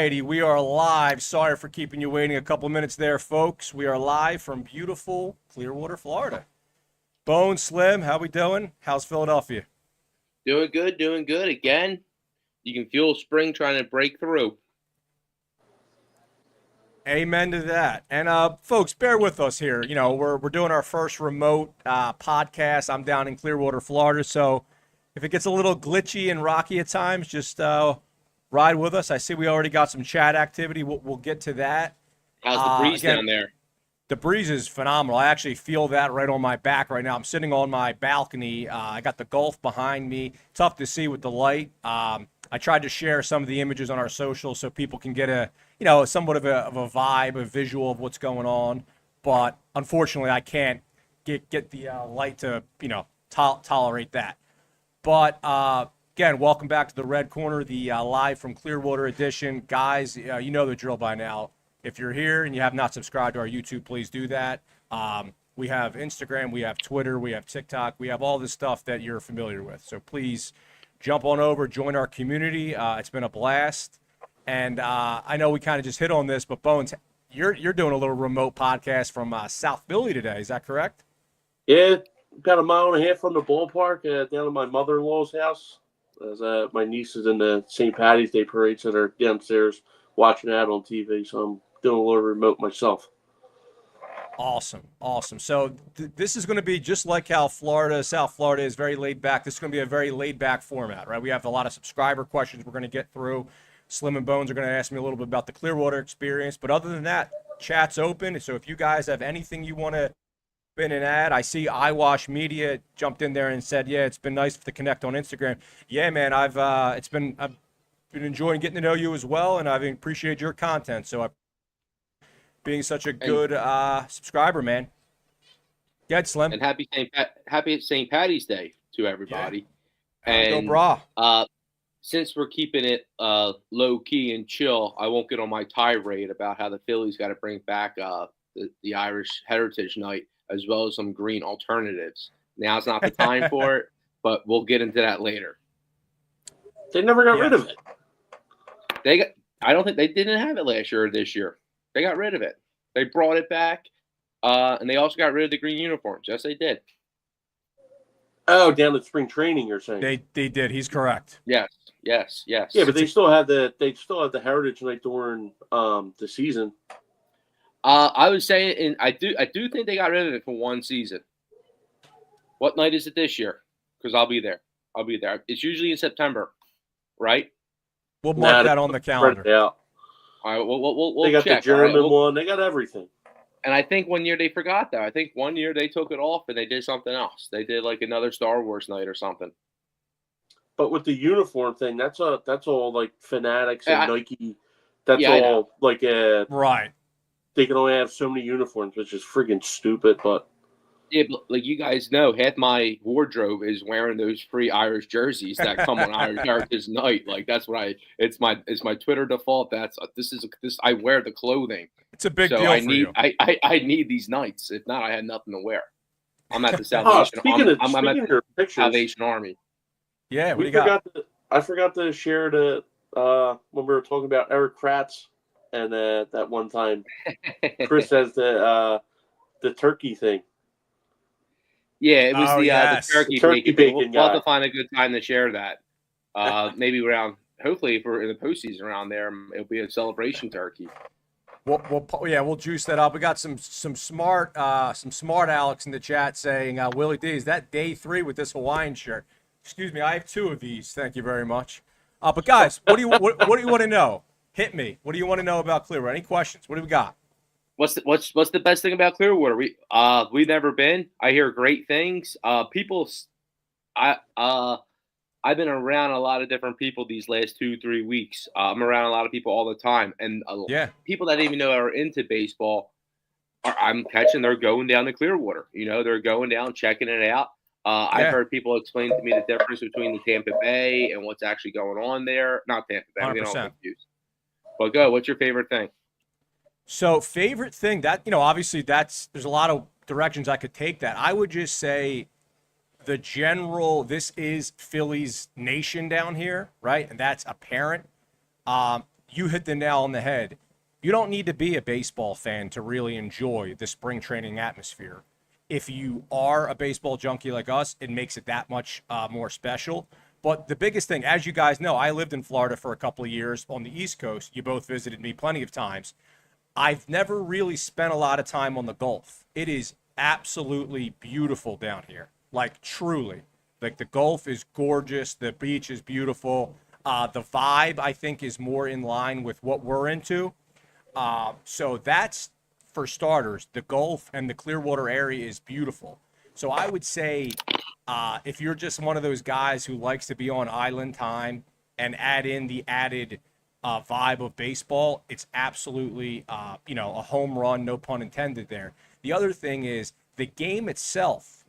righty, we are live. Sorry for keeping you waiting a couple minutes there, folks. We are live from beautiful Clearwater, Florida. Bone, Slim, how we doing? How's Philadelphia? Doing good. Again, you can feel spring trying to break through. Amen to that. And folks, bear with us here. You know, we're doing our first remote podcast. I'm down in Clearwater, Florida, so if it gets a little glitchy and rocky at times, just ride with us. I see we already got some chat activity. We'll get to that. How's the breeze down there? The breeze is phenomenal. I actually feel that right on my back right now. I'm sitting on my balcony. I got the Gulf behind me. Tough to see with the light. I tried to share some of the images on our socials so people can get a, somewhat of a vibe, a visual of what's going on. But unfortunately, I can't get the light to, tolerate that. But again, welcome back to the Red Corner, the live from Clearwater edition. Guys, you know the drill by now. If you're here and you have not subscribed to our YouTube, please do that. We have Instagram, we have Twitter, we have TikTok, we have all this stuff that you're familiar with. So please jump on over, join our community. It's been a blast. And I know we kind of just hit on this, but Bones, you're doing a little remote podcast from South Philly today. Is that correct? Yeah, about a mile and a half from the ballpark, down at my mother-in-law's house. As my niece is in the St. Patty's Day parade, so they're downstairs watching that on TV. So I'm doing a little remote myself. Awesome. So this is going to be just like how South Florida is very laid back. This is going to be a very laid back format, right? We have a lot of subscriber questions we're going to get through. Slim and Bones are going to ask me a little bit about the Clearwater experience. But other than that, chat's open. So if you guys have anything you want to spin and add, I see Eyewash Media jumped in there and said, yeah, it's been nice to connect on Instagram. Yeah, man, I've been enjoying getting to know you as well, and I appreciate your content. So being such a good subscriber, man. Get Slim. And happy St. Patty's Day to everybody. Yeah. And go brah. Since we're keeping it low key and chill, I won't get on my tirade about how the Phillies got to bring back the Irish Heritage Night as well as some green alternatives. Now's not the time for it, but we'll get into that later. They never got rid of it. I don't think they didn't have it last year or this year. They got rid of it. They brought it back, and they also got rid of the green uniforms. Yes, they did. Oh, down at spring training, you're saying? They did. He's correct. Yes. Yeah, but they still had the Heritage Night during the season. I would say, and I do think they got rid of it for one season. What night is it this year? Because I'll be there. It's usually in September, right? We'll mark that on the calendar. Yeah. All right, we'll they got check. the German one. They got everything. And I think one year they forgot that. I think one year they took it off and they did something else. They did like another Star Wars night or something. But with the uniform thing, that's all like Fanatics and Nike. That's all like right. They can only have so many uniforms, which is friggin' stupid. But yeah, but like you guys know, half my wardrobe is wearing those free Irish jerseys that come on Irish Heritage Night. Like that's what it's my Twitter default. This I wear the clothing. It's a big deal for you. I need these nights. If not, I had nothing to wear. I'm at the Salvation. I'm at the Salvation Army. Yeah, what do you got? I forgot to share when we were talking about Eric Kratz and that one time Chris has the turkey thing. Yeah, it was the turkey bacon. We'll have to find a good time to share that. Maybe hopefully if we're in the postseason around there, it'll be a celebration turkey. We'll juice that up. We got some smart Alex in the chat saying, Willie D, is that day 3 with this Hawaiian shirt? Excuse me, I have 2 of these. Thank you very much. But guys, what do you want to know? Hit me. What do you want to know about Clearwater? Any questions? What do we got? What's the best thing about Clearwater? We've never been. I hear great things. I've been around a lot of different people these last 2-3 weeks. I'm around a lot of people all the time, and people that I didn't even know are into baseball. I'm catching. They're going down to Clearwater. They're going down, checking it out. I've heard people explain to me the difference between the Tampa Bay and what's actually going on there. Not Tampa Bay. 100%. I'm confused. But go. What's your favorite thing? So favorite thing obviously there's a lot of directions I could take that. I would just say this is Phillies nation down here, right? And that's apparent. you hit the nail on the head. You don't need to be a baseball fan to really enjoy the spring training atmosphere. If you are a baseball junkie like us, it makes it that much more special. But the biggest thing, as you guys know, I lived in Florida for a couple of years on the East Coast. You both visited me plenty of times. I've never really spent a lot of time on the Gulf. It is absolutely beautiful down here. Like, truly. Like, the Gulf is gorgeous. The beach is beautiful. The vibe, I think, is more in line with what we're into. So that's, for starters, the Gulf and the Clearwater area is beautiful. So I would say if you're just one of those guys who likes to be on island time and add in the added vibe of baseball, it's absolutely, a home run, no pun intended there. The other thing is the game itself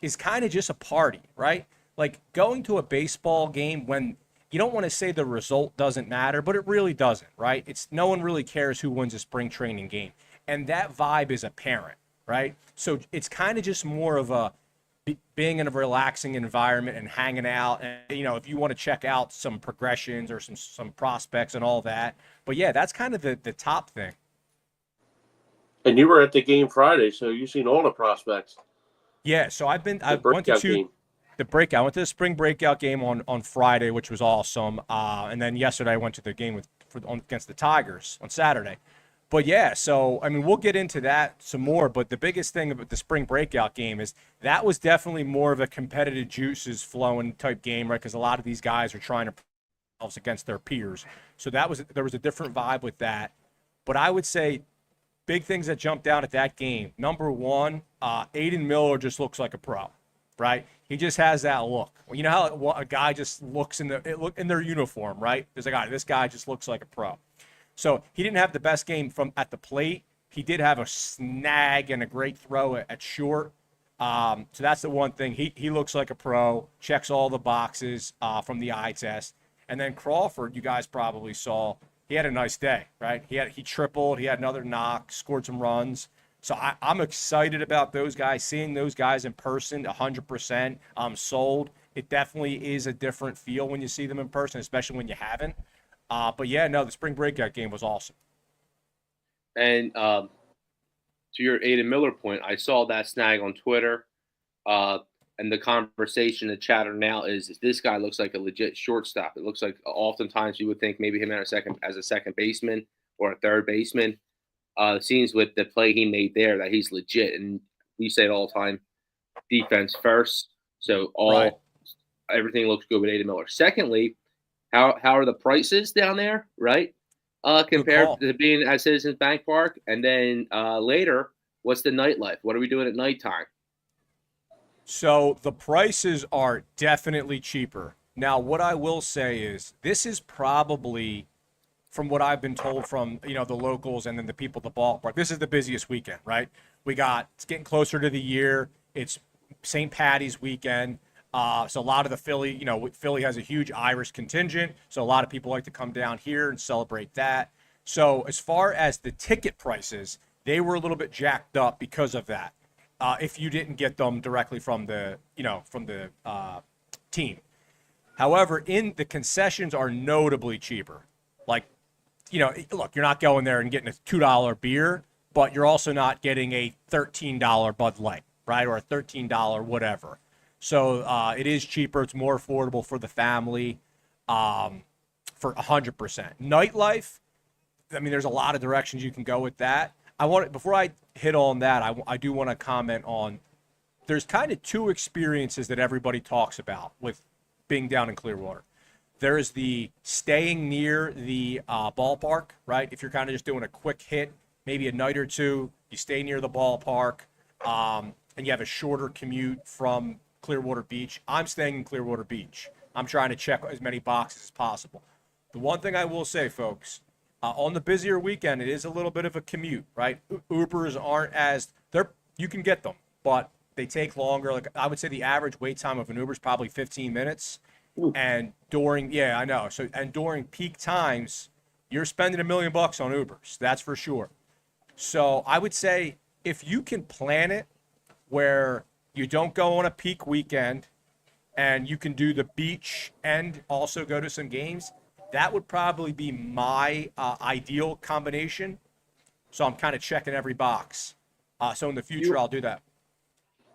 is kind of just a party, right? Like going to a baseball game when you don't want to say the result doesn't matter, but it really doesn't, right? It's no one really cares who wins a spring training game. And that vibe is apparent, right? So it's kind of just more of a being in a relaxing environment and hanging out. And, if you want to check out some progressions or some prospects and all that. But yeah, that's kind of the top thing. And you were at the game Friday, so you've seen all the prospects. Yeah, so I went to the breakout. I went to the spring breakout game on Friday, which was awesome. And then yesterday I went to the game against the Tigers on Saturday. But yeah, so I mean, we'll get into that some more. But the biggest thing about the spring breakout game is that was definitely more of a competitive juices flowing type game, right? Because a lot of these guys are trying to prove themselves against their peers. So there was a different vibe with that. But I would say big things that jumped out at that game. Number one, Aiden Miller just looks like a pro, right? He just has that look. You know how a guy just looks in their uniform, right? There's a guy. This guy just looks like a pro. So he didn't have the best game at the plate. He did have a snag and a great throw at short. So that's the one thing. He looks like a pro, checks all the boxes from the eye test. And then Crawford, you guys probably saw, he had a nice day, right? He tripled, he had another knock, scored some runs. So I'm excited about those guys, seeing those guys in person 100%. I'm sold. It definitely is a different feel when you see them in person, especially when you haven't. But yeah, no, the spring breakout game was awesome. And to your Aiden Miller point, I saw that snag on Twitter. And the conversation, the chatter now is this guy looks like a legit shortstop. It looks like oftentimes you would think maybe him as a second baseman or a third baseman. It seems with the play he made there that he's legit. And we say it all the time, defense first. So everything looks good with Aiden Miller. Secondly, how are the prices down there, right? Compared to being at Citizens Bank Park. And then later, what's the nightlife? What are we doing at nighttime? So the prices are definitely cheaper. Now, what I will say is this is probably, from what I've been told from, the locals and then the people at the ballpark, this is the busiest weekend, right? It's getting closer to the year. It's St. Patty's weekend. So a lot of the Philly has a huge Irish contingent. So a lot of people like to come down here and celebrate that. So as far as the ticket prices, they were a little bit jacked up because of that. If you didn't get them directly from the team. However, the concessions are notably cheaper. Like, look, you're not going there and getting a $2 beer, but you're also not getting a $13 Bud Light, right? Or a $13 whatever. So it is cheaper. It's more affordable for the family for 100%. Nightlife, I mean, there's a lot of directions you can go with that. Before I hit on that, I do want to comment on, there's kind of two experiences that everybody talks about with being down in Clearwater. There is the staying near the ballpark, right? If you're kind of just doing a quick hit, maybe a night or two, you stay near the ballpark, and you have a shorter commute from Clearwater Beach. I'm staying in Clearwater Beach. I'm trying to check as many boxes as possible. The one thing I will say, folks, on the busier weekend, it is a little bit of a commute, right? Ubers aren't you can get them, but they take longer. Like I would say the average wait time of an Uber is probably 15 minutes. Ooh. And during peak times, you're spending $1 million on Ubers. That's for sure. So I would say if you can plan it where you don't go on a peak weekend and you can do the beach and also go to some games, that would probably be my ideal combination. So I'm kind of checking every box. So in the future, I'll do that.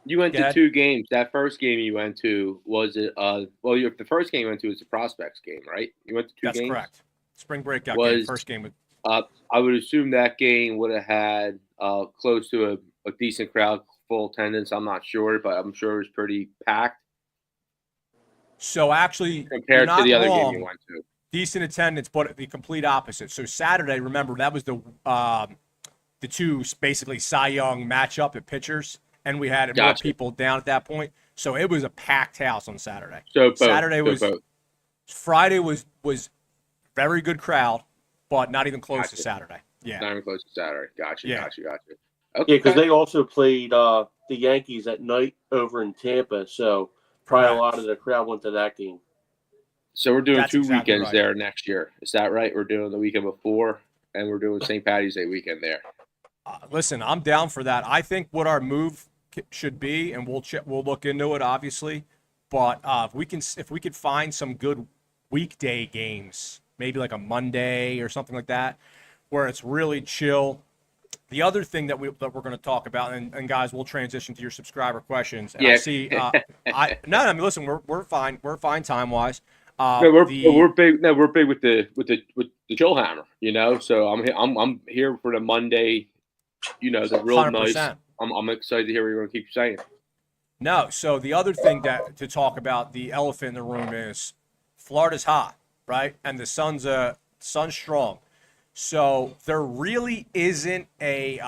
You went to 2 games. That first game you went to, was it the first game you went to was the Prospects game, right? You went to 2 games? That's correct. Spring breakout game, first game. I would assume that game would have had close to a decent crowd, full attendance. I'm not sure, but I'm sure it was pretty packed. So actually, compared to the other game you went to. Decent attendance, but the complete opposite. So Saturday, remember, that was the 2 basically Cy Young matchup at pitchers, and we had more people down at that point. So it was a packed house on Saturday. So Friday was very good crowd, but not even close to Saturday. Yeah, not even close to Saturday. Gotcha. Okay. Yeah, because they also played the Yankees at night over in Tampa, so probably a lot of the crowd went to that game. So we're doing 2 weekends there next year. Is that right? We're doing the weekend before, and we're doing St. Patty's Day weekend there. Listen, I'm down for that. I think what our move should be, and we'll look into it, obviously. But if we could find some good weekday games, maybe like a Monday or something like that, where it's really chill. The other thing that we're going to talk about, and guys, we'll transition to your subscriber questions. And I see, listen, we're fine. We're fine time wise. We're big. No, we're big with the chill hammer. So I'm here for the Monday. The real 100%. Nice. I'm excited to hear what you're going to keep saying. No, so the other thing to talk about, the elephant in the room, is Florida's hot, right? And the sun's strong. So there really isn't there's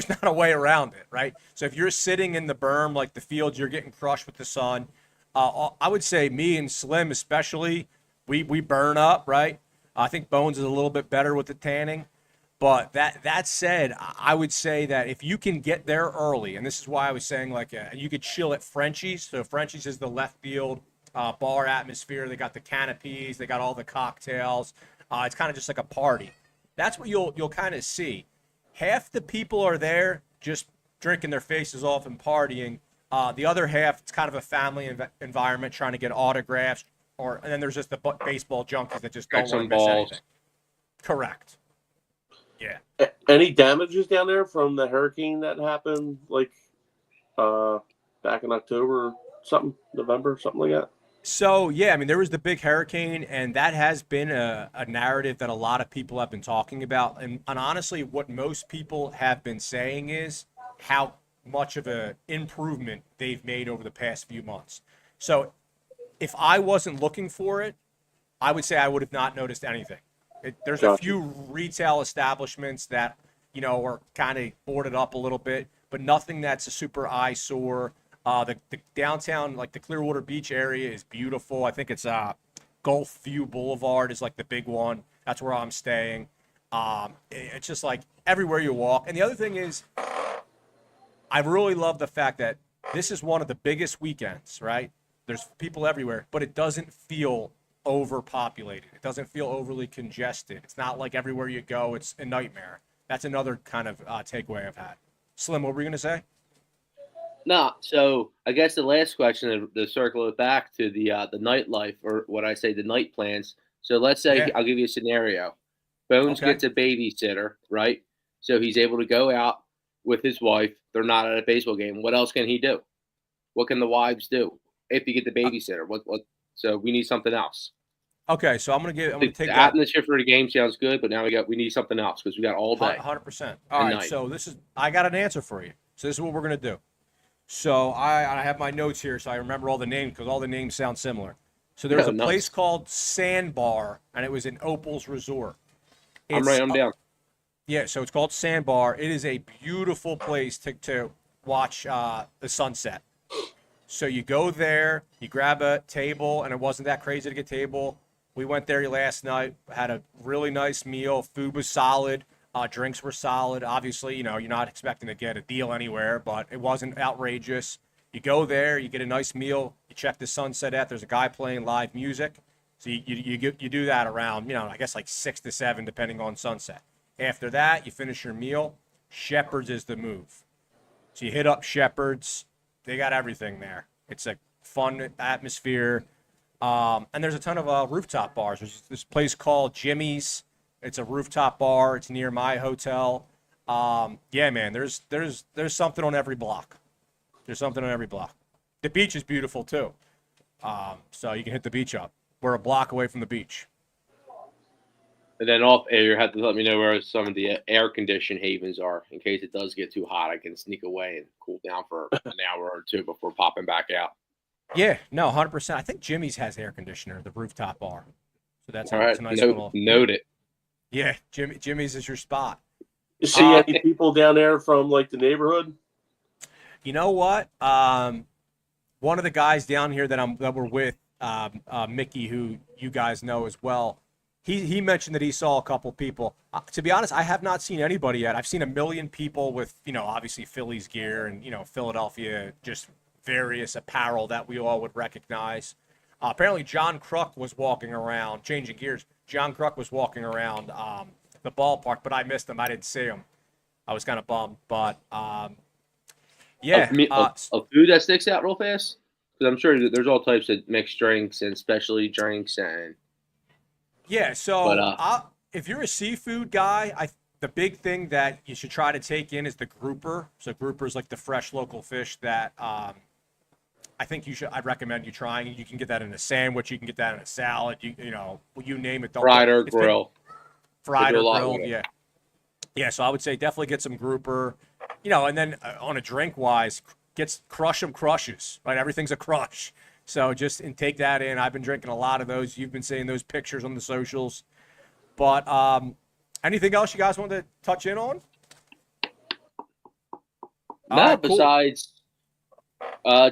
not a way around it, right? So if you're sitting in the berm, like the fields, you're getting crushed with the sun. I would say me and Slim especially, we burn up, right? I think Bones is a little bit better with the tanning. But that said, I would say that if you can get there early, and this is why I was saying you could chill at Frenchie's. So Frenchie's is the left field bar atmosphere. They got the canopies. They got all the cocktails. It's kind of just like a party. That's what you'll kind of see. Half the people are there just drinking their faces off and partying. The other half, it's kind of a family environment, trying to get autographs. And then there's just the baseball junkies that just don't want to miss anything. Correct. Yeah. Any damages down there from the hurricane that happened, back in October, November, something like that? So, yeah, there was the big hurricane, and that has been a narrative that a lot of people have been talking about. And honestly, what most people have been saying is how much of an improvement they've made over the past few months. So if I wasn't looking for it, I would say I would have not noticed anything. There's a few retail establishments that, are kind of boarded up a little bit, but nothing that's a super eyesore. The downtown, like the Clearwater Beach area, is beautiful. I think it's Gulf View Boulevard is like the big one. That's where I'm staying. It's just like everywhere you walk. And the other thing is, I really love the fact that this is one of the biggest weekends, right? There's people everywhere, but it doesn't feel overpopulated. It doesn't feel overly congested. It's not like everywhere you go, it's a nightmare. That's another kind of takeaway I've had. Slim, what were you going to say? No, so I guess the last question, to circle it back to the nightlife, or what I say, the night plans. So let's say, I'll give you a scenario. Bones gets a babysitter, right? So he's able to go out with his wife. They're not at a baseball game. What else can he do? What can the wives do if you get the babysitter? What? So we need something else. Okay, so I'm gonna take the atmosphere for the game sounds good, but now we need something else because we got all day. 100%. All right, so I got an answer for you. So this is what we're gonna do. So I have my notes here, so I remember all the names because all the names sound similar. So there's a place called Sandbar, and it was in Opal's Resort. I'm down. Yeah, so it's called Sandbar. It is a beautiful place to watch the sunset. So you go there, you grab a table, and it wasn't that crazy to get a table. We went there last night, had a really nice meal. Food was solid. Drinks were solid. Obviously, you're not expecting to get a deal anywhere, but it wasn't outrageous. You go there, you get a nice meal, you check the sunset out. There's a guy playing live music. So you do that around, I guess like 6 to 7, depending on sunset. After that, you finish your meal. Shepherd's is the move. So you hit up Shepherd's. They got everything there. It's a fun atmosphere. And there's a ton of rooftop bars. There's this place called Jimmy's. It's a rooftop bar. It's near my hotel. Yeah, man, there's something on every block. There's something on every block. The beach is beautiful too. So you can hit the beach up. We're a block away from the beach. And then off air, you have to let me know where some of the air conditioned havens are in case it does get too hot. I can sneak away and cool down for an hour or two before popping back out. Yeah, no, 100%. I think Jimmy's has air conditioner, the rooftop bar. So that's all right. a nice little. Note it. Yeah, Jimmy's is your spot. You see any people down there from like the neighborhood? You know what? One of the guys down here that we're with, Mickey, who you guys know as well. He mentioned that he saw a couple people. To be honest, I have not seen anybody yet. I've seen a million people with, obviously Phillies gear and, Philadelphia, just various apparel that we all would recognize. Apparently, John Kruk was walking around, changing gears. John Kruk was walking around the ballpark, but I missed him. I didn't see him. I was kind of bummed. But, yeah. A food that sticks out real fast? Because I'm sure that there's all types of mixed drinks and specialty drinks and – yeah, so if you're a seafood guy, the big thing that you should try to take in is the grouper. So grouper is like the fresh local fish that I think I'd recommend you trying. You can get that in a sandwich. You can get that in a salad. You name it. Fried or grilled. Fried or grilled, yeah. Yeah, so I would say definitely get some grouper. And then on a drink wise, crush 'em crushes. Right, everything's a crush. So just take that in. I've been drinking a lot of those. You've been seeing those pictures on the socials. But anything else you guys want to touch in on? No, besides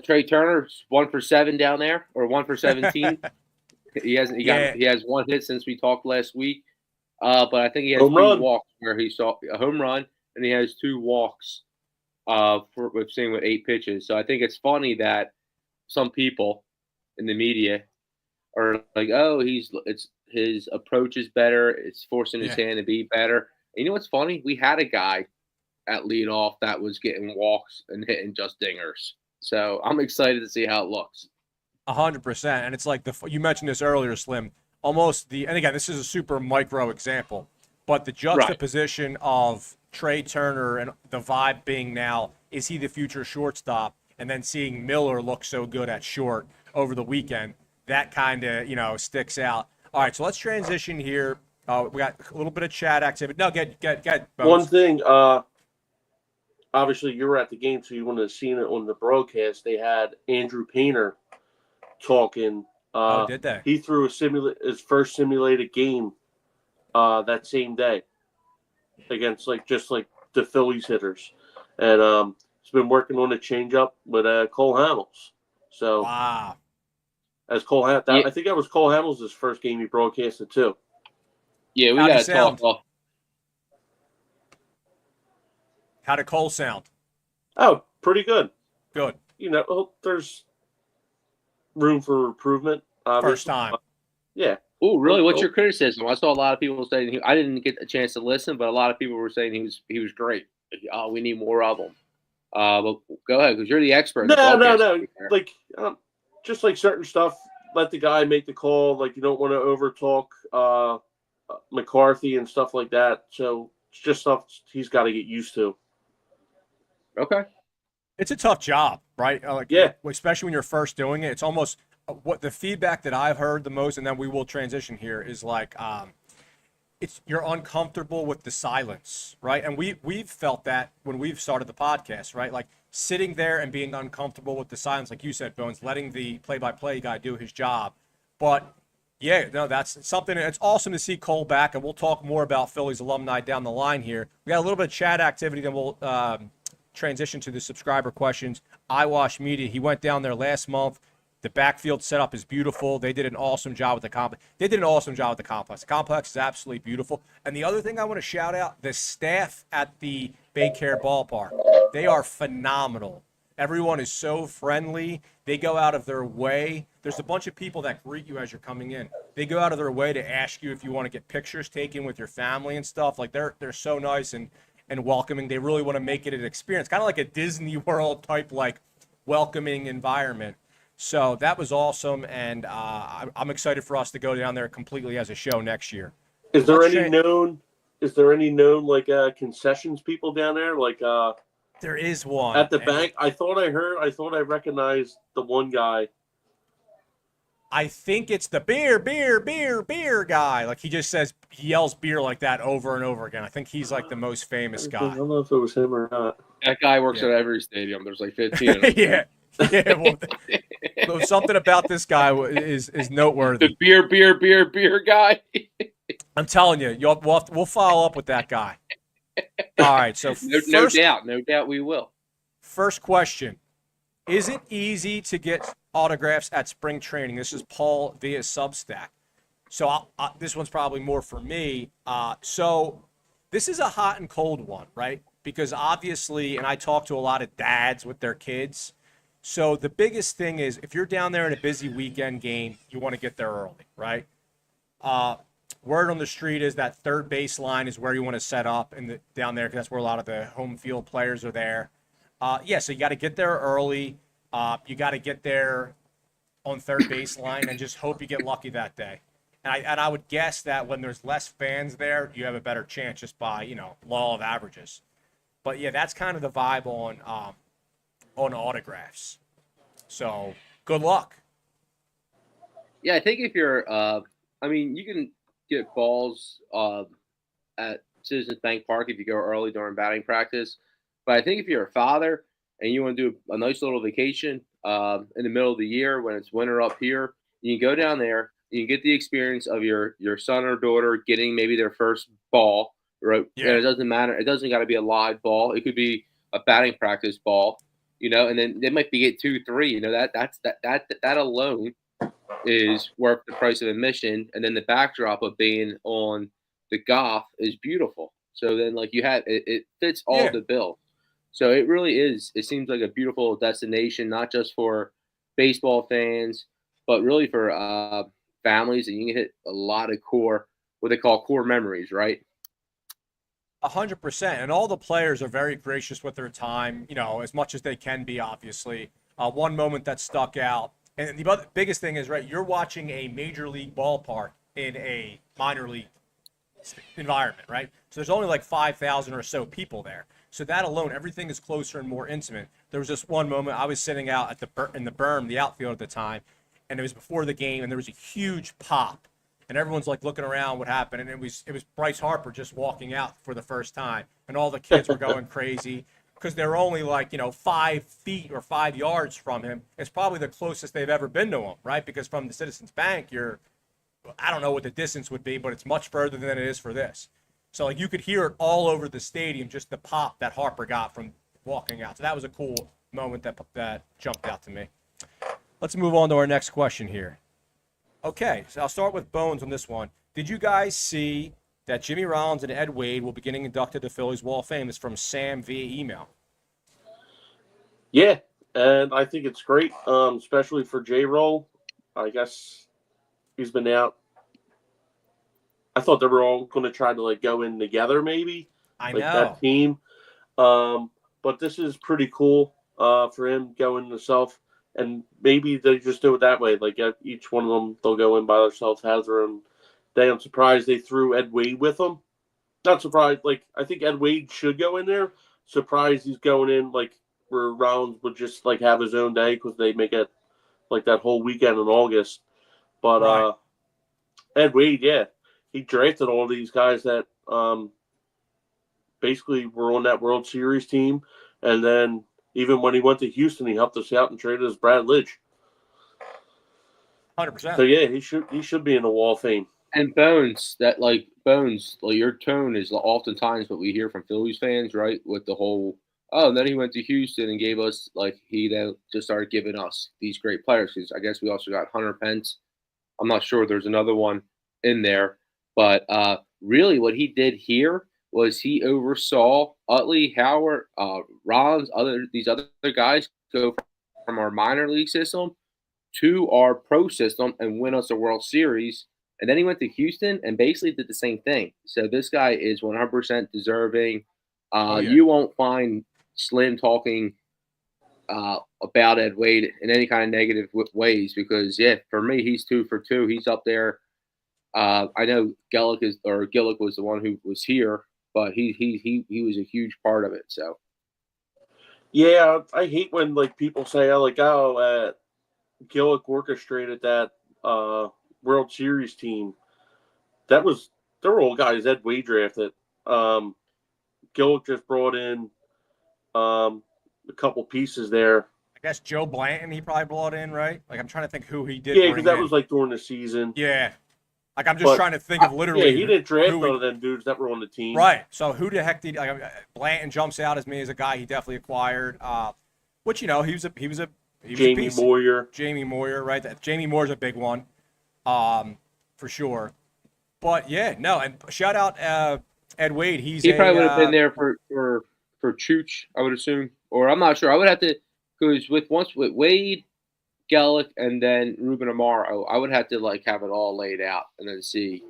Trey Turner's 1 for 7 down there, or 1 for 17. He has one hit since we talked last week. But I think he has two walks where he saw a home run, and he has 2 walks with 8 pitches. So I think it's funny that some people in the media are like, oh, his approach is better. It's forcing his hand to be better. And you know what's funny? We had a guy at leadoff that was getting walks and hitting just dingers. So I'm excited to see how it looks. 100%. And it's like you mentioned this earlier, Slim. And again, this is a super micro example, but the juxtaposition of Trey Turner and the vibe being now, is he the future shortstop? And then seeing Miller look so good at short over the weekend, that kind of, sticks out. All right, so let's transition here. We got a little bit of chat activity. No, get one thing. Obviously, you were at the game, so you wouldn't have seen it on the broadcast. They had Andrew Painter talking. Did they? He threw his first simulated game that same day against just the Phillies hitters, and he's been working on a changeup with Cole Hamels. So wow. As Cole I think that was Cole Hamels' first game he broadcasted too. Yeah, we got to talk off. How did Cole sound? Oh, pretty good. Good. There's room for improvement. Obviously. First time. Yeah. Oh, really? What's your criticism? I saw a lot of people saying I didn't get a chance to listen, but a lot of people were saying he was great. Oh, we need more of him. But go ahead, because you're the expert. No. Just like certain stuff, let the guy make the call. Like, you don't want to overtalk McCarthy and stuff like that. So it's just stuff he's got to get used to. Okay. It's a tough job, right? Especially when you're first doing it. It's almost what the feedback that I've heard the most, and then we will transition here, is like you're uncomfortable with the silence, right? And we've felt that when we've started the podcast, right? Like sitting there and being uncomfortable with the silence, like you said, Bones, letting the play-by-play guy do his job. But yeah, no, that's something. It's awesome to see Cole back, and we'll talk more about Phillies alumni down the line here. We got a little bit of chat activity, then we'll transition to the subscriber questions. Eyewash Media, he went down there last month. The backfield setup is beautiful. They did an awesome job with the complex. The complex is absolutely beautiful. And the other thing I want to shout out, the staff at the Baycare Ballpark. They are phenomenal. Everyone is so friendly. They go out of their way. There's a bunch of people that greet you as you're coming in. They go out of their way to ask you if you want to get pictures taken with your family and stuff. Like they're so nice and welcoming. They really want to make it an experience, kind of like a Disney World type like welcoming environment. So that was awesome, and I'm excited for us to go down there completely as a show next year. Is there any known? Is there any known like concessions people down there? Like there is one at the bank. I thought I recognized the one guy. I think it's the beer guy. Like he just he yells beer like that over and over again. I think he's like the most famous guy. I don't know if it was him or not. That guy works at every stadium. There's like 15 of them. Yeah. Well, something about this guy is noteworthy. The beer guy. I'm telling you, we'll follow up with that guy. All right, so no doubt we will. First question: is it easy to get autographs at spring training? This is Paul via Substack. So this one's probably more for me. So this is a hot and cold one, right? Because obviously, and I talk to a lot of dads with their kids. So the biggest thing is if you're down there in a busy weekend game, you want to get there early, right? Word on the street is that third base line is where you want to set up down there because that's where a lot of the home field players are there. So you got to get there early. You got to get there on third base line and just hope you get lucky that day. And I would guess that when there's less fans there, you have a better chance just by, law of averages. But yeah, that's kind of the vibe on autographs. So good luck. Yeah, I think if you're, you can get balls at Citizens Bank Park if you go early during batting practice. But I think if you're a father and you want to do a nice little vacation in the middle of the year when it's winter up here, you can go down there. You can get the experience of your son or daughter getting maybe their first ball, right? Yeah. And it doesn't matter. It doesn't got to be a live ball. It could be a batting practice ball, and then they might be get 2, 3. That alone is worth the price of admission. And then the backdrop of being on the golf is beautiful. So then like you have it fits all the bill. So it really is. It seems like a beautiful destination, not just for baseball fans, but really for families, and you can hit a lot of what they call core memories, right? 100%. And all the players are very gracious with their time, as much as they can be, obviously. One moment that stuck out, and the biggest thing is, right, you're watching a major league ballpark in a minor league environment, right? So there's only like 5,000 or so people there. So that alone, everything is closer and more intimate. There was this one moment I was sitting out in the berm, the outfield at the time, and it was before the game, and there was a huge pop, and everyone's like looking around what happened, and it was Bryce Harper just walking out for the first time, and all the kids were going crazy because they're only like 5 feet or 5 yards from him. It's probably the closest they've ever been to him, right? Because from the Citizens Bank, I don't know what the distance would be, but it's much further than it is for this. So like you could hear it all over the stadium, just the pop that Harper got from walking out. So that was a cool moment that jumped out to me. Let's move on to our next question here. Okay, so I'll start with Bones on this one. Did you guys see that Jimmy Rollins and Ed Wade will be getting inducted to Phillies Wall of Fame? It's from Sam via email. Yeah, and I think it's great, especially for J-Roll. I guess he's been out. I thought they were all going to try to go in together, maybe. I know that team. But this is pretty cool for him going himself. And maybe they just do it that way. Like each one of them, they'll go in by themselves, has their own day. I'm surprised they threw Ed Wade with them. Not surprised. I think Ed Wade should go in there. Surprised he's going in where Rollins would just have his own day because they make it that whole weekend in August. But right. Ed Wade, yeah, he drafted all these guys that basically were on that World Series team, and then. Even when he went to Houston, he helped us out and traded us Brad Lidge. 100%. So yeah, he should be in the Wall of Fame. And Bones, your tone is oftentimes what we hear from Phillies fans, right? With the whole, and then he went to Houston and gave us he then just started giving us these great players. Because I guess we also got Hunter Pence. I'm not sure there's another one in there, but really what he did here was he oversaw Utley, Howard, Rollins, these other guys go from our minor league system to our pro system and win us a World Series. And then he went to Houston and basically did the same thing. So this guy is 100% deserving. You won't find Slim talking about Ed Wade in any kind of negative ways because, for me, he's 2 for 2. He's up there. I know Gillick was the one who was here, but he was a huge part of it. So, yeah, I hate when people say, Gillick orchestrated that World Series team. They were all guys Ed Wade drafted. Gillick just brought in a couple pieces there. I guess Joe Blanton he probably brought in, right? I'm trying to think who he did. Yeah, because that was during the season. Yeah. I'm just trying to think of literally. Yeah, he didn't draft none of them dudes that were on the team. Right. So who the heck did Blanton jumps out as me as a guy he definitely acquired. Which he was a Jamie Moyer. Jamie Moyer, right? Jamie Moyer's a big one, for sure. But and shout out Ed Wade. He probably would have been there for Chooch, I would assume, or I'm not sure. I would have to because with Wade, Gillick, and then Ruben Amaro, I would have to have it all laid out and then see.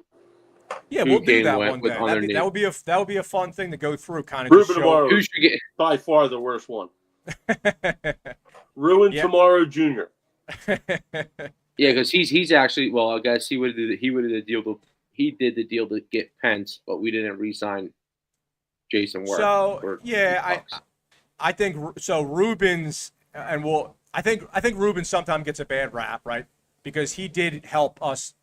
Yeah, we'll do that one day. That would be a fun thing to go through, kind of. Ruben Amaro who should get by far the worst one. Ruin Tomorrow Jr. Yeah, because he's actually I guess he would have the deal. He did the deal to get Pence, but we didn't re-sign Jason Worth. So I think so. Ruben's I think Ruben sometimes gets a bad rap, right? Because he did help us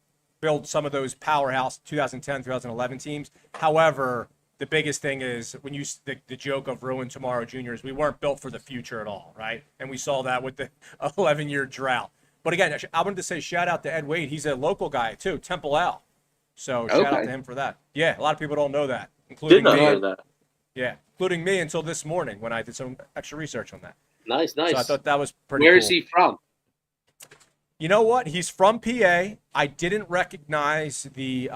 build some of those powerhouse 2010, 2011 teams. However, the biggest thing is when the joke of Ruin Tomorrow Jr. is we weren't built for the future at all, right? And we saw that with the 11-year drought. But again, I wanted to say shout out to Ed Wade. He's a local guy too, Temple L. So shout out to him for that. Yeah, a lot of people don't know that, including me. Know that. Yeah, including me until this morning when I did some extra research on that. Nice. So I thought that was pretty Where cool. is he from? You know what? He's from PA. I didn't recognize the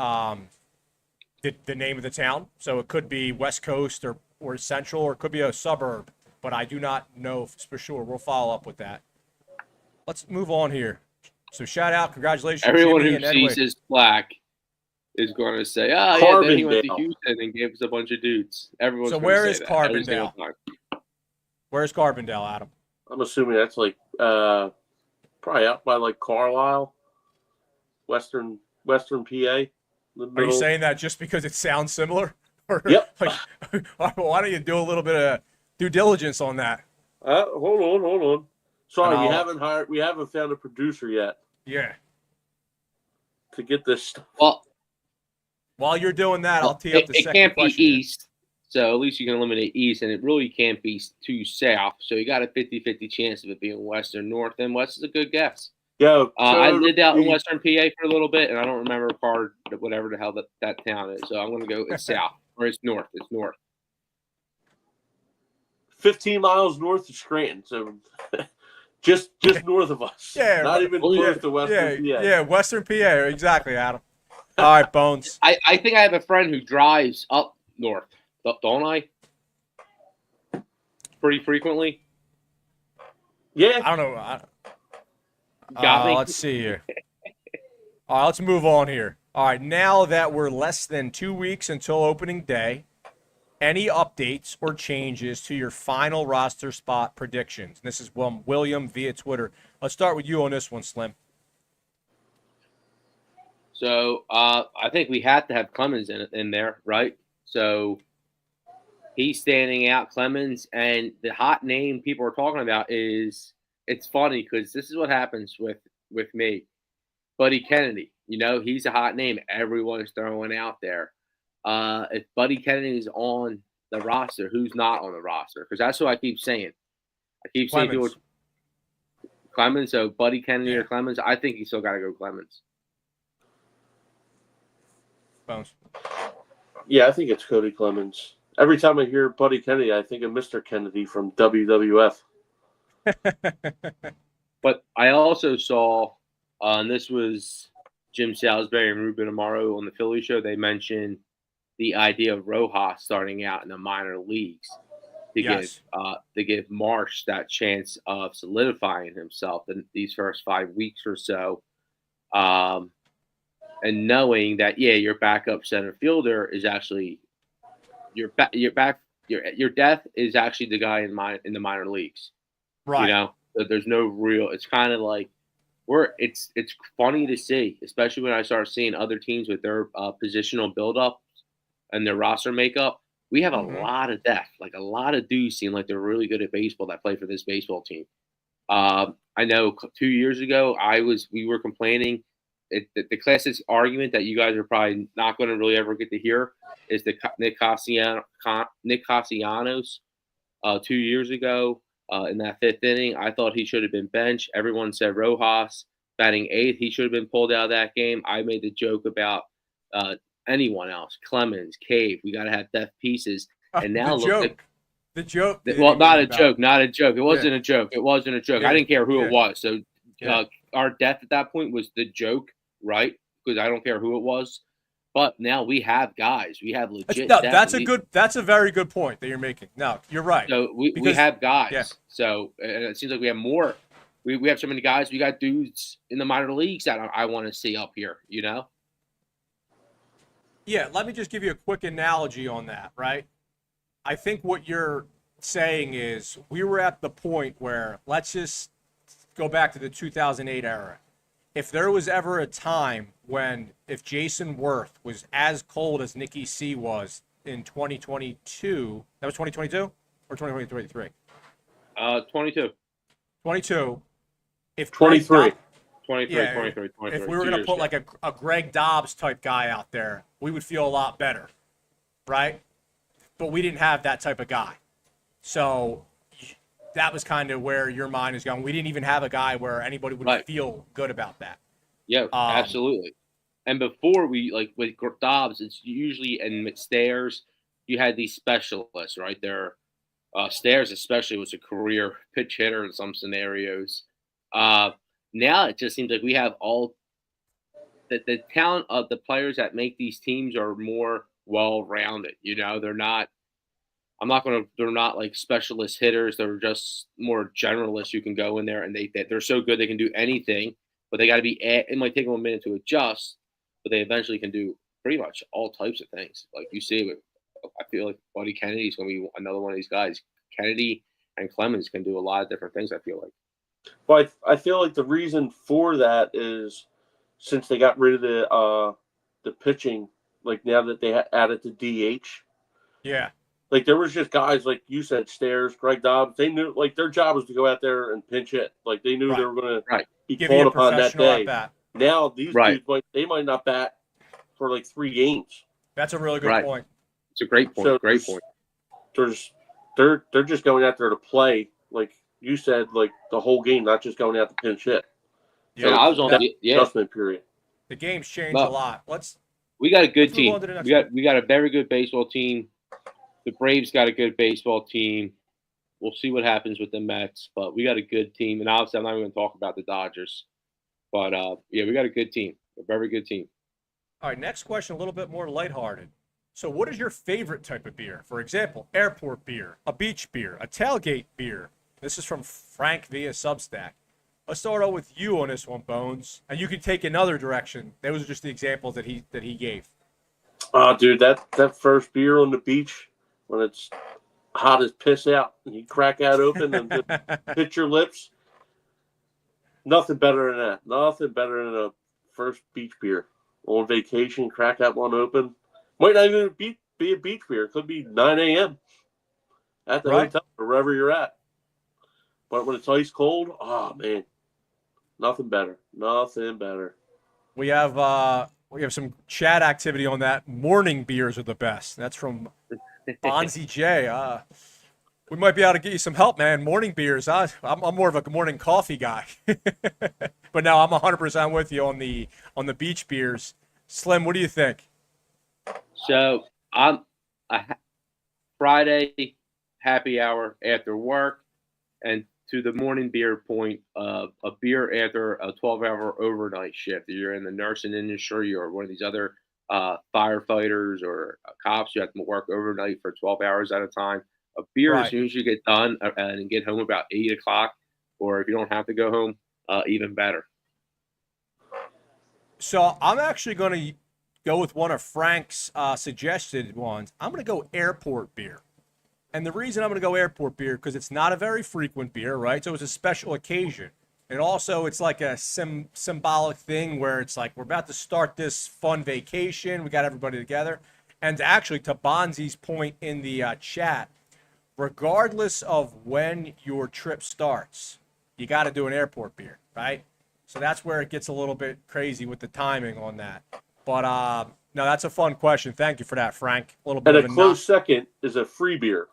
name of the town, so it could be West Coast or Central, or it could be a suburb, but I do not know for sure. We'll follow up with that. Let's move on here. So shout out, congratulations. Everyone Jimmy who sees his plaque is going to say, then he went to Houston and gave us a bunch of dudes. Everyone's so where is Carbondale? Where's Carbondale, Adam? I'm assuming that's probably out by Carlisle, Western PA. Are you saying that just because it sounds similar? Or yep. Why don't you do a little bit of due diligence on that? Hold on. Sorry, we haven't found a producer yet. Yeah. To get this stuff. Well, while you're doing that, I'll tee up the second question. It can't be east, so at least you can eliminate east, and it really can't be too south. So you got a 50-50 chance of it being west or north, and west is a good guess. Yeah. I lived out in Western PA for a little bit, and I don't remember whatever the hell that town is. So I'm going to go it's south, or it's north. It's north. 15 miles north of Scranton, so just north of us. Yeah. Not even close to Western PA. Yeah, Western PA. Exactly, Adam. All right, Bones. I think I have a friend who drives up north, don't I? Pretty frequently. Yeah. I don't know. Let's see here. All right, let's move on here. All right, now that we're less than 2 weeks until opening day, any updates or changes to your final roster spot predictions? And this is William via Twitter. Let's start with you on this one, Slim. So I think we have to have Clemens in there, right? So he's standing out, Clemens, and the hot name people are talking about is it's funny because this is what happens with me, Buddy Kennedy. He's a hot name. Everyone's throwing out there. If Buddy Kennedy is on the roster, who's not on the roster? Because that's what I keep saying. I keep saying Clemens. So Buddy Kennedy or Clemens. I think you still got to go Clemens. Bones. Yeah, I think it's Cody Clemens. Every time I hear Buddy Kennedy, I think of Mr. Kennedy from WWF. But I also saw, and this was Jim Salisbury and Ruben Amaro on the Philly show, they mentioned the idea of Rojas starting out in the minor leagues to give Marsh that chance of solidifying himself in these first 5 weeks or so. And knowing that, your backup center fielder is actually your depth is actually the guy in the minor leagues. Right. You know, there's no real. It's kind of like it's funny to see, especially when I start seeing other teams with their positional buildup and their roster makeup. We have a lot of depth, like a lot of dudes seem like they're really good at baseball that play for this baseball team. I know 2 years ago we were complaining. The classic argument that you guys are probably not going to really ever get to hear is the Nick Castellanos 2 years ago in that fifth inning. I thought he should have been benched. Everyone said Rojas batting eighth. He should have been pulled out of that game. I made the joke about anyone else, Clemens, Cave. We got to have depth pieces. And now the look joke. like The joke. well, not a joke. Not a joke. It wasn't a joke. It wasn't a joke. Yeah. I didn't care who it was. So Yeah. Our depth at that point was the joke, right? Because I don't care who it was. But now we have guys. We have legit depth. That's a very good point that you're making. No, you're right. So we have guys. Yeah. So it seems like we have more. We have so many guys. We got dudes in the minor leagues that I want to see up here, you know? Yeah, let me just give you a quick analogy on that, right? I think what you're saying is we were at the point where, let's just go back to the 2008 era. If there was ever a time when, if Jason Worth was as cold as Nicky C was in 2022, that was 2022 or 2023? 22. 22. If 23. 23. If we were going to put like a Greg Dobbs type guy out there, we would feel a lot better, right? But we didn't have that type of guy. So that was kind of where your mind is going. We didn't even have a guy where anybody would feel good about that. Yeah, absolutely. And before with Dobbs, it's usually in Stairs, you had these specialists, right? There, Stairs especially was a career pitch hitter in some scenarios. Now it just seems like we have all the talent of the players that make these teams are more well-rounded. You know, they're not like specialist hitters. They're just more generalists. You can go in there and they're so good they can do anything, but they got to be. It might take them a minute to adjust, but they eventually can do pretty much all types of things. Like you see, I feel like Buddy Kennedy is going to be another one of these guys. Kennedy and Clemens can do a lot of different things. I feel like. Well, I feel like the reason for that is since they got rid of the pitching, like now that they added the DH. Yeah. Like there was just guys like you said, Stairs, Greg Dobbs. They knew like their job was to go out there and pinch hit. Like they knew they were going to be called upon that day. Now these dudes might not bat for like 3 games. That's a really good point. It's a great point. So they're just going out there to play, like you said, like the whole game, not just going out to pinch hit. Yeah, so I was on the adjustment period. The game's changed a lot. We got a good team. We got a very good baseball team. The Braves got a good baseball team. We'll see what happens with the Mets, but we got a good team. And obviously, I'm not even going to talk about the Dodgers. But, we got a good team, a very good team. All right, next question, a little bit more lighthearted. So what is your favorite type of beer? For example, airport beer, a beach beer, a tailgate beer. This is from Frank via Substack. Let's start out with you on this one, Bones. And you can take another direction. Those are just the examples that he gave. Oh, dude, that first beer on the beach when it's hot as piss out and you crack that open and just hit your lips. Nothing better than that. Nothing better than a first beach beer. On vacation, crack that one open. Might not even be a beach beer. It could be 9 a.m. at the hotel or wherever you're at. But when it's ice cold, oh, man. Nothing better. Nothing better. We have some chat activity on that. Morning beers are the best. That's from Bonzi J. We might be able to get you some help, man. Morning beers. I'm more of a morning coffee guy. But no, I'm 100% with you on the beach beers. Slim, what do you think? So I'm a Friday happy hour after work, and to the morning beer point, a beer after a 12-hour overnight shift. You're in the nursing industry or one of these other firefighters or cops. You have to work overnight for 12 hours at a time. A beer as soon as you get done and get home about 8 o'clock, or if you don't have to go home, even better. So I'm actually going to go with one of Frank's suggested ones. I'm going to go airport beer. And the reason I'm going to go airport beer, because it's not a very frequent beer, right? So it's a special occasion. And also, it's like a symbolic thing where it's like we're about to start this fun vacation. We got everybody together. And actually, to Bonzi's point in the chat, regardless of when your trip starts, you got to do an airport beer, right? So that's where it gets a little bit crazy with the timing on that. But no, that's a fun question. Thank you for that, Frank. A little bit and of a close second is a free beer.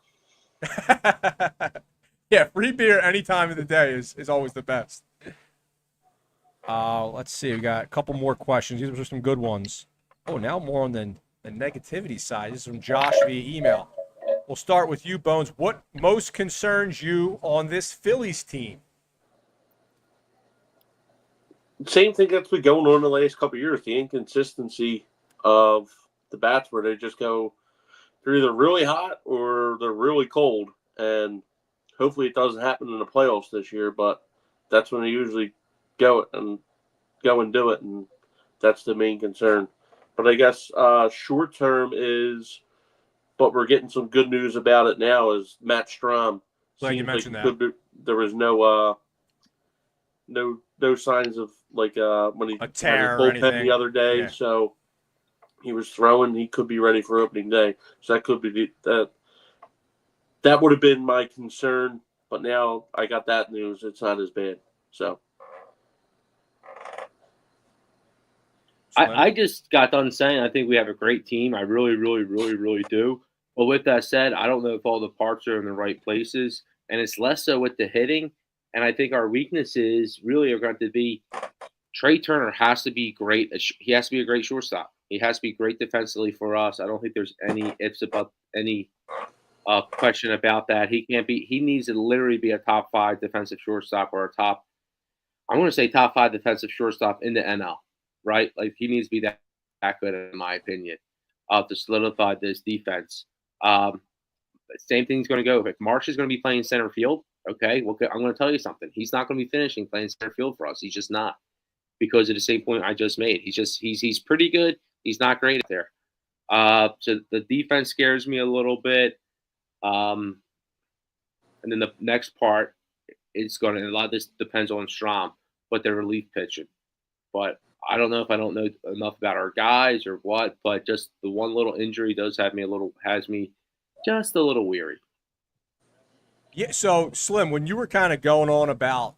Yeah, free beer any time of the day is always the best. Let's see. We got a couple more questions. These are some good ones. Oh, now more on the negativity side. This is from Josh via email. We'll start with you, Bones. What most concerns you on this Phillies team? Same thing that's been going on the last couple of years, the inconsistency of the bats where they just go, they're either really hot or they're really cold. And hopefully it doesn't happen in the playoffs this year, but that's when they usually go and do it, and that's the main concern. But I guess short term is, but we're getting some good news about it now, is Matt Strahm. Glad you mentioned that. There was no signs of when he a tear had or his bullpen anything the other day, yeah. So he was throwing. He could be ready for opening day. So that could be that would have been my concern. But now I got that news. It's not as bad. So I just got done saying I think we have a great team. I really, really, really, really do. But with that said, I don't know if all the parts are in the right places, and it's less so with the hitting. And I think our weaknesses really are going to be Trey Turner has to be great. He has to be a great shortstop. He has to be great defensively for us. I don't think there's any ifs about any question about that. He can't be. He needs to literally be a top 5 defensive shortstop or a top. I want to say top 5 defensive shortstop in the NL. Right, like he needs to be that good, in my opinion, to solidify this defense. Same thing's going to go. If Marsh is going to be playing center field, okay, well, I'm going to tell you something. He's not going to be finishing playing center field for us. He's just not, because of the same point I just made. He's pretty good. He's not great there. So the defense scares me a little bit. And then the next part, it's going to, a lot of this depends on Strahm, but their relief pitching. But I don't know if I don't know enough about our guys or what, but just the one little injury has me just a little weary. Yeah, so Slim, when you were kind of going on about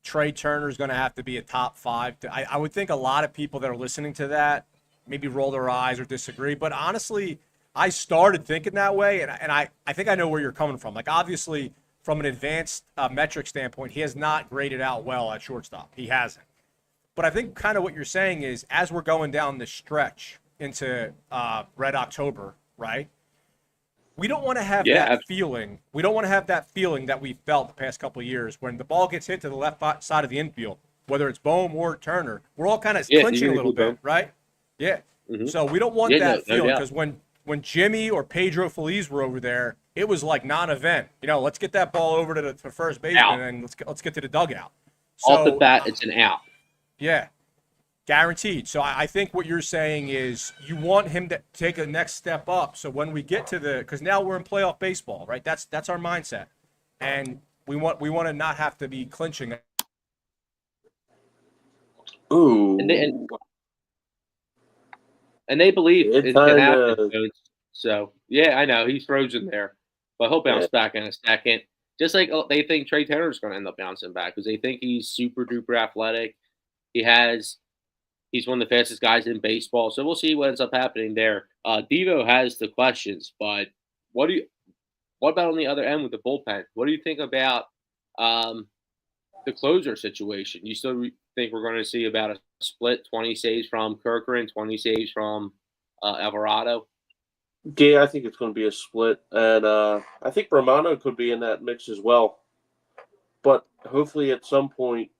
Trey Turner's going to have to be a top 5, I would think a lot of people that are listening to that maybe roll their eyes or disagree. But honestly, I started thinking that way, and I think I know where you're coming from. Like, obviously, from an advanced metric standpoint, he has not graded out well at shortstop. He hasn't. But I think kind of what you're saying is, as we're going down the stretch into Red October, right? We don't want to have that feeling. We don't want to have that feeling that we felt the past couple of years when the ball gets hit to the left side of the infield, whether it's Bohm or Turner. We're all kind of clinching a little bit, right? Yeah. Mm-hmm. So we don't want that feeling, because when Jimmy or Pedro Feliz were over there, it was like non-event. Let's get that ball over to first baseman and let's get to the dugout. So, off the bat, it's an out. Yeah, guaranteed. So I think what you're saying is you want him to take a next step up. So when we get to because now we're in playoff baseball, right? That's our mindset, and we want to not have to be clinching. Ooh. And they believe it can happen. So yeah, I know he's frozen there, but he'll bounce back in a second. Just like they think Trey Turner's going to end up bouncing back because they think he's super duper athletic. He's one of the fastest guys in baseball. So we'll see what ends up happening there. Devo has the questions, but what about on the other end with the bullpen? What do you think about the closer situation? You still think we're going to see about a split, 20 saves from Corcoran, 20 saves from Alvarado? Yeah, I think it's going to be a split. And I think Romano could be in that mix as well. But hopefully at some point,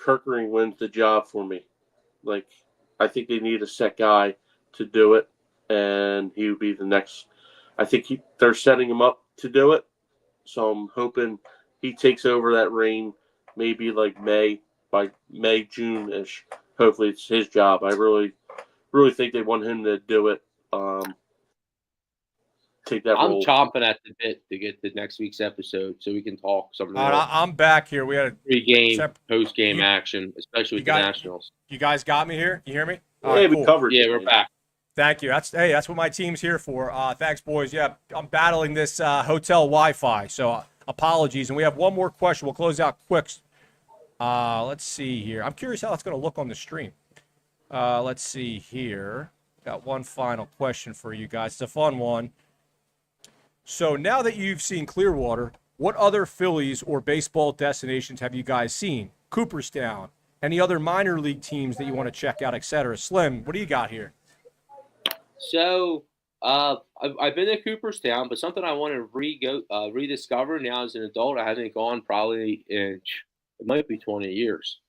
Corcoran wins the job for me. Like, I think they need a set guy to do it, and he would be the next. I think they're setting him up to do it, so I'm hoping he takes over that reign, maybe like by May, June-ish. Hopefully it's his job. I really, really think they want him to do it. take that I'm role. chomping at the bit to get to next week's episode so we can talk some I'm back here. We had a pre-game, post-game action, especially with the Nationals. You guys got me here? You hear me? All right, we covered. Yeah, we're back. Thank you. That's what my team's here for. Thanks, boys. Yeah, I'm battling this hotel Wi-Fi, so apologies. And we have one more question. We'll close out quick. Let's see here. I'm curious how it's going to look on the stream. Let's see here. Got one final question for you guys. It's a fun one. So now that you've seen Clearwater, what other Phillies or baseball destinations have you guys seen? Cooperstown, any other minor league teams that you want to check out, etc. Slim, what do you got here? So I've been to Cooperstown, but something I want to rediscover now as an adult. I haven't gone probably it might be 20 years.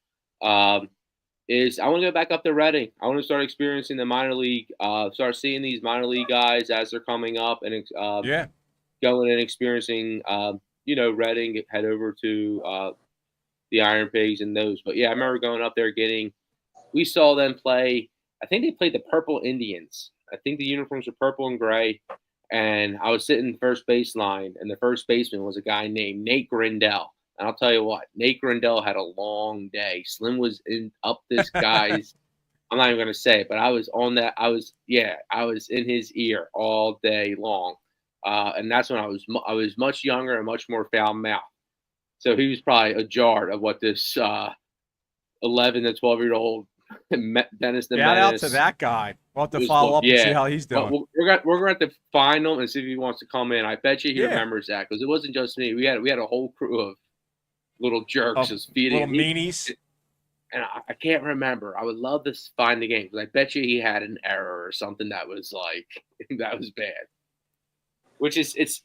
Is I want to go back up to Reading. I want to start experiencing the minor league, start seeing these minor league guys as they're coming up, and going and experiencing, Reading, head over to the Iron Pigs and those. But, yeah, I remember going up there we saw them play. I think they played the Purple Indians. I think the uniforms were purple and gray. And I was sitting first base line, and the first baseman was a guy named Nate Grindell. And I'll tell you what, Nate Grindell had a long day. Slim was up this guy's – I'm not even going to say it, but I was on that. I was in his ear all day long. And that's when I was much younger and much more foul-mouthed. So he was probably a jar of what this 11 to 12-year-old Dennis the Menace. Shout out to that guy. We'll have to follow up and see how he's doing. We're going to find him and see if he wants to come in. I bet you he remembers that because it wasn't just me. We had a whole crew of little jerks just feeding little meanies. And I can't remember. I would love to find the game because I bet you he had an error or something that was that was bad. Which is it's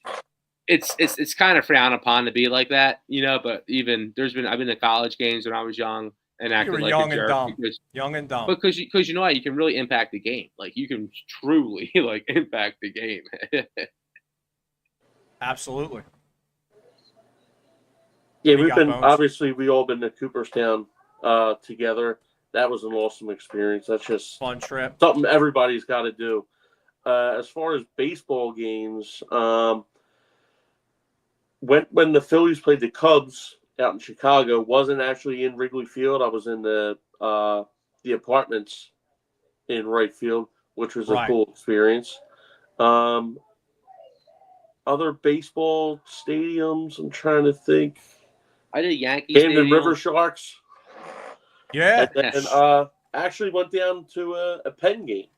kind of frowned upon to be like that, But even I've been to college games when I was young and acted like young a jerk. Young and dumb. Because you know what, you can really impact the game. Like you can truly impact the game. Absolutely. Yeah, we all been to Cooperstown together. That was an awesome experience. That's just fun trip. Something everybody's got to do. As far as baseball games, when the Phillies played the Cubs out in Chicago, wasn't actually in Wrigley Field. I was in the apartments in right field, which was a cool experience. Other baseball stadiums, I'm trying to think. I did Yankee Camden Stadium. River Sharks. Yeah. And actually went down to a Penn game.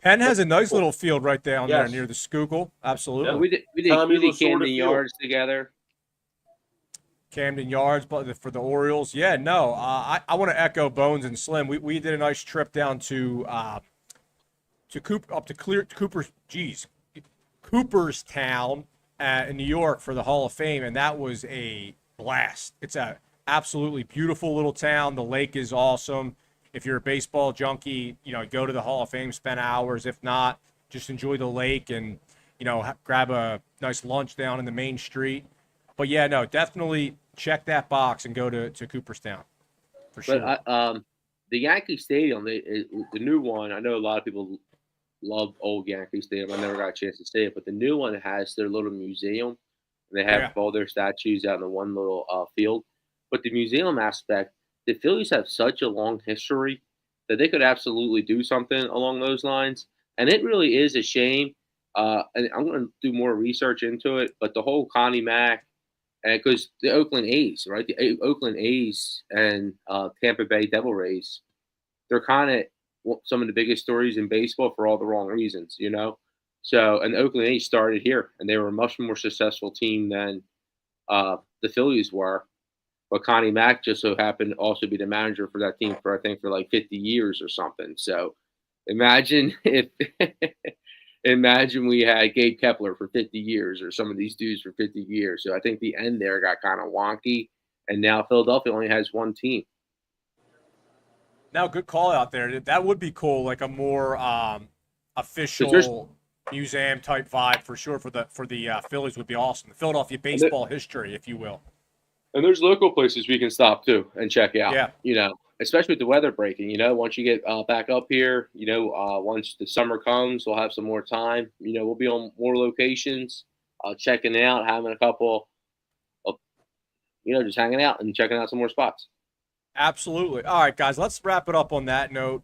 Penn has a nice little field right down there near the Schuylkill. Absolutely. Yeah, we did Camden Yards together. Camden Yards, but for the Orioles. Yeah, no. I want to echo Bones and Slim. We did a nice trip down to Cooperstown in New York for the Hall of Fame, and that was a blast. It's a absolutely beautiful little town. The lake is awesome. If you're a baseball junkie, go to the Hall of Fame, spend hours. If not, just enjoy the lake and, grab a nice lunch down in the main street. But, yeah, no, definitely check that box and go to Cooperstown for sure. But the Yankee Stadium, the new one, I know a lot of people love old Yankee Stadium. I never got a chance to see it. But the new one has their little museum. And they have all their statues out in the one little field. But the museum aspect, the Phillies have such a long history that they could absolutely do something along those lines. And it really is a shame. And I'm going to do more research into it. But the whole Connie Mack, because the Oakland A's, right? The Oakland A's and Tampa Bay Devil Rays, they're kind of some of the biggest stories in baseball for all the wrong reasons, So, and the Oakland A's started here, and they were a much more successful team than the Phillies were. But Connie Mack just so happened to also be the manager for that team for 50 years or something. So imagine we had Gabe Kepler for 50 years or some of these dudes for 50 years. So I think the end there got kind of wonky. And now Philadelphia only has one team. Now, good call out there. That would be cool, like a more official museum type vibe for sure for the Phillies would be awesome. The Philadelphia baseball history, if you will. And there's local places we can stop too and check out. Yeah. especially with the weather breaking. Once you get back up here, once the summer comes, we'll have some more time. We'll be on more locations, checking out, having a couple of, just hanging out and checking out some more spots. Absolutely. All right, guys, let's wrap it up on that note.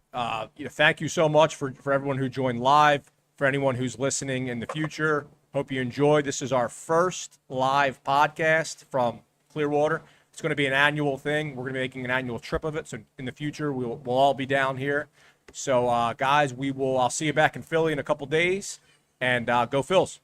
Thank you so much for everyone who joined live, for anyone who's listening in the future. Hope you enjoyed. This is our first live podcast from Clearwater. It's going to be an annual thing. We're going to be making an annual trip of it. So in the future, we'll all be down here. So, guys, I'll see you back in Philly in a couple days. And go Phils.